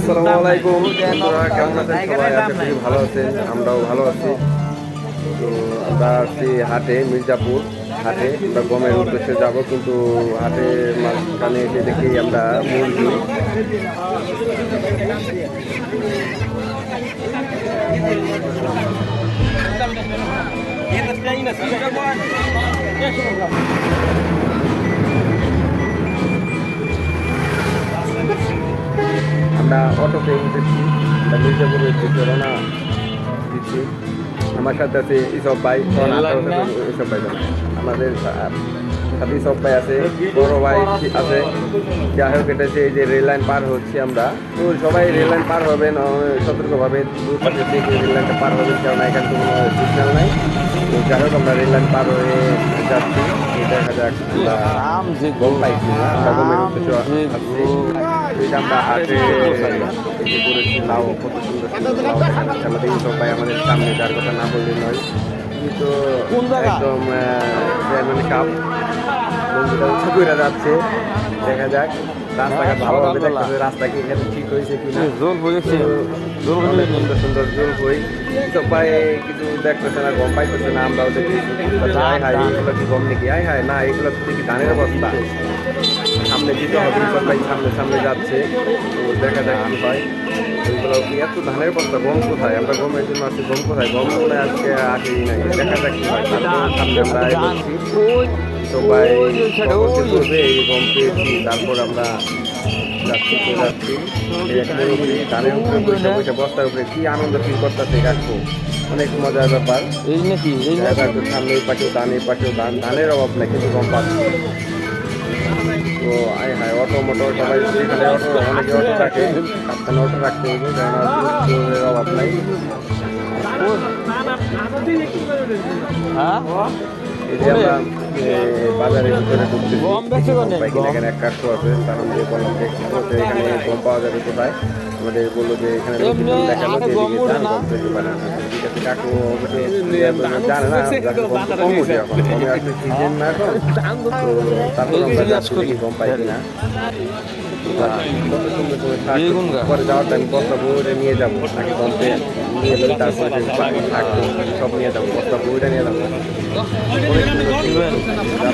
আসসালামু আলাইকুম। আপনারা কেমন আছেন? সবাই আশা করি ভালো আছেন, আমরাও ভালো আছি। তো আমরা আছি হাটে, মির্জাপুর হাটে। আমরা গমের উদ্দেশ্যে যাব, কিন্তু হাটের মাঝখানে এসে দেখি আমরা মুরগি। আমরা অটোতে উঠেছি, আমরা মির্জাপুরের উদ্দেশ্যে রওনা দিচ্ছি। আমার সাথে আছে ইসব ভাই, ইসব ভাই আমাদের সাথে ইসব ভাই আছে, বড় ভাই আছে। যাই হোক, এটা যে এই যে রেল লাইন পার হচ্ছি আমরা, তো সবাই রেল লাইন পার হবেন সতর্কভাবে, দুপাশে থেকে রেল লাইনটা পার হবেন, কারণ এখানে তো কোনো সিগন্যাল নাই। তো যাই হোক, আমরা রেল লাইন পার হয়ে যাচ্ছি। দেখা যাক আমরা গম পাইছি না, আমরা গমের উদ্দেশ্যে আসছি। এটা আমরা হাটে করেছি, লাউ কত সুন্দর সুন্দর লাউ দেখা যাচ্ছে। আমাদের ইসব ভাই আমাদের সামনে, যার কথা না বললে নয়, কিন্তু একদম মানে কাপ বন্ধুটা উঁচু করে যাচ্ছে। দেখা যাক রাস্তাঘাট ভালোভাবে দেখতেছে, রাস্তা কি এখানে ঠিক হয়েছে কিনা। জোর হয়েছে, সুন্দর সুন্দর জোর হই। ইসব ভাই কিছু দেখতেছে না, গম পাইতেছে না। আমরাও দেখি হাই হাই, এগুলো কি গম নাকি? হাই হাই না, এগুলো দেখি ধানের অবস্থা। সামনে দিতে হবে, ইসব ভাই সামনে সামনে যাচ্ছে। তো দেখা যাক কি হয়। ওইগুলো এত ধানের বস্তা, গম কোথায়? আমরা গমের জন্য আসছি, গম কোথায়? গম মনে আজকে আসেই নাই। দেখা যাক কি হয়। সামনে আমরা এগোচ্ছি, সবাই করবে এই গম পেয়েছি। তারপর আমরা যাচ্ছি ধানের উপরে বসে বসে, বস্তার উপরে কি আনন্দ ফিল করতেছে কাকু, অনেক মজার ব্যাপার। এই নাকি সামনে এই পাশেও ধান, এই পাশেও ধান, ধানের অভাব নাই, কিন্তু গম পাচ্ছি। তো আয় হায়, অটো মোটো সবাই এখানে অটো, অনেকে অটো রাখে, কাপ্তানে অটো রাখতে হবে, কারণ অভাব নাই। এই যে আমরা বাজারের ভিতরে ঢুকতেছি, এখানে এক কাকু আছে, কারণ দিয়ে বললাম যে এখানে গম পাওয়া যাবে কোথায়। আমাদের বললো যে এখানে দেখালো যে গম পেতে পারে। ঠিক আছে, কাকু জানে না, কম উঠে এখন, কমে আসছে সিজন না এখন। তো তারপর আমরা যাচ্ছি দেখি গম পাই কিনা। কত সুন্দর সুন্দর পরে যাওয়ার টাইম বস্তা বইটা নিয়ে যাবো, নাকি গমতে নিয়ে যাবো, তারপরে থাকবো সব নিয়ে যাবো, বস্তা বইটা নিয়ে যাবো।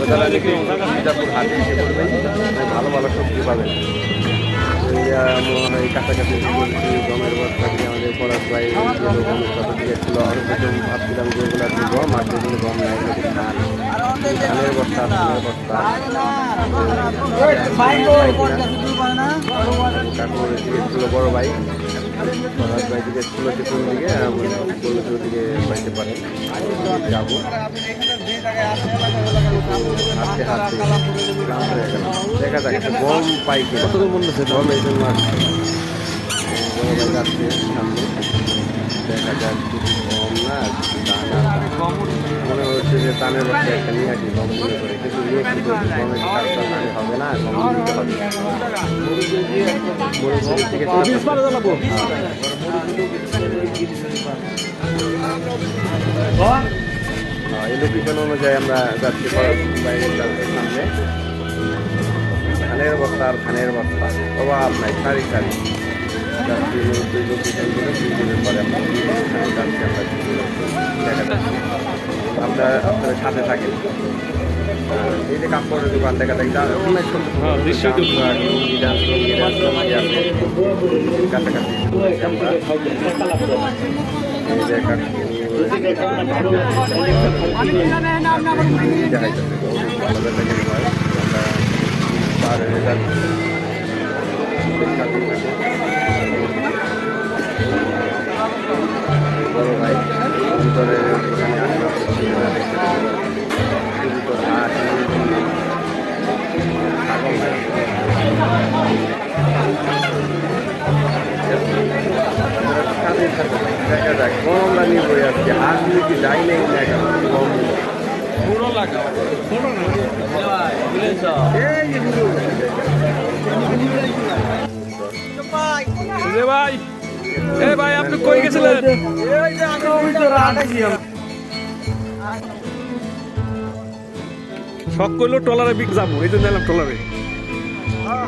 যারা যারা দেখি মির্জাপুর হাটে এসে করবেন, ভালো ভালো সবজি পাবেন। এই কাছাকাছি গমের বস্তা দিয়ে আমাদের পড়াশ ভাই গমের কথা দিয়েছিল। অনেক কিছু ভাবছিলাম যে এগুলো আছে গম, আর যেগুলো গম না এগুলো ধান, ধানের বস্তা, ধানের বস্তা। কাকু জিজ্ঞেস বড় ভাই, পড়াশ ভাই জিজ্ঞেস করলো যে কোন দিকে, বললো দিকে পাইতে পারেন, যাবো। হাঁটতে হাঁটতে ক্লান্ত হয়ে গেলাম। দেখা যাক গম পাই কি, কত বন্ধু সে গম এই জন্য আসছে। বড় ভাই যাচ্ছে সামনে, দেখা যাক কিছু গম না দানা, মনে হচ্ছে যে দানের বস্তা একটা নিয়ে আসি গম মনে করে, কিন্তু নিয়ে কি করবো, গমের কাজটা নালে হবে না, গম নিতে হবে। মরিচুরি থেকে এই লোকেশন অনুযায়ী আমরা যাচ্ছি বাইরের যাচ্ছি সামনে। ধানের বস্তা আর ধানের বস্তা, অভাব নাই, সারি সারি যাচ্ছি। লোকেশনগুলো 2 দিনের পরে আমরা যাচ্ছি, আমরা দেখা যাচ্ছি। আপনাদের সাথে থাকেন। এই যে কাপড়ের দোকান দেখা যায়, অনেক সুন্দর কাছাকাছি আমরা বড় ভাই ভিতরে এখানে দেখা যাক গম আমরা নিয়ে বই আসছি, হাঁস নিয়ে কি যাই নেই না কেন গম ভাই। এ ভাই, আপনি কই গেছিলেন? শখ করলো ট্রলারে বিক যাবো, এই জন্য এলাম ট্রলারে।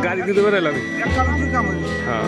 গাড়ি দিতে পারে আমি এক কারণ তুই কাম হইল হ্যাঁ